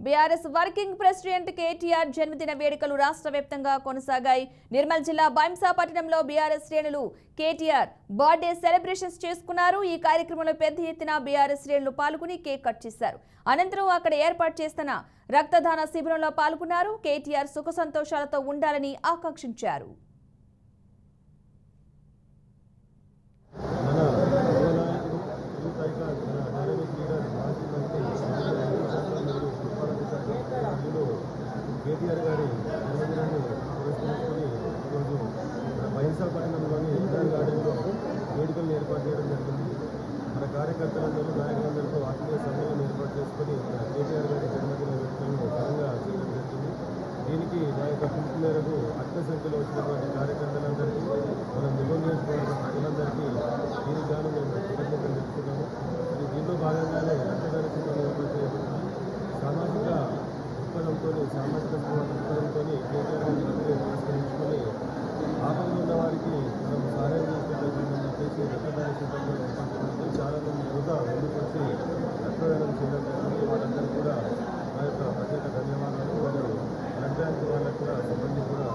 BRS working president KTR జన్మదిన వేడుకలు రాష్ట్ర వ్యాప్తంగా కొనసాగాయి. నిర్మల్ జిల్లా బైంసాపట్నంలో బీఆర్ఎస్ శ్రేణులు కేటీఆర్ బర్త్డే సెలబ్రేషన్స్ చేసుకున్నారు. ఈ కార్యక్రమంలో పెద్ద ఎత్తున బీఆర్ఎస్ శ్రేణులు పాల్గొని కేక్ కట్ చేశారు. అనంతరం అక్కడ ఏర్పాటు చేస్తున్న రక్తదాన శిబిరంలో పాల్గొన్నారు. కేటీఆర్ సుఖ సంతోషాలతో ఉండాలని ఆకాంక్షించారు. కేటీఆర్ గారి జన్మదినాన్ని పురస్కరించుకొని ఈరోజు బైంసాపట్నంలోని ఇందిరా గార్డెన్లో వేడుకలను ఏర్పాటు చేయడం జరిగింది. మన కార్యకర్తలందరూ నాయకులందరితో ఆత్మీయ సమ్మేళనం ఏర్పాటు చేసుకొని కేటీఆర్ గారి జన్మదిన వేడుకలను ఘనంగా చేయడం జరిగింది. దీనికి నా యొక్క పిలుపు మేరకు అధిక సంఖ్యలో వచ్చినటువంటి కార్యకర్తలందరికీ మన నిజం నియోజకవర్గ ప్రజలందరికీ దీనికి గాను మేము కృతజ్ఞతలు తెలుపుతున్నాము. మరి దీంట్లో భాగంగానే రక్తదాన శిబిరం ఏర్పాటు చేయబడింది. సామాజిక దృక్పథంతో కేటీఆర్ గారి బర్త్డే పురస్కరించుకొని ఆపదలో ఉన్న వారికి మనం సహాయం చేసేటట్టు చెప్పేసి రక్తదాన శిబిరంలో ఏర్పాటు చేయడం చాలామంది యువత ముందుకు వచ్చి రక్తదానం చేయడం జరిగింది. వాళ్ళందరికీ కూడా నా యొక్క ప్రత్యేక ధన్యవాదాలు. మరియు బ్లడ్ బ్యాంక్ వాళ్ళకు కూడా సిబ్బంది కూడా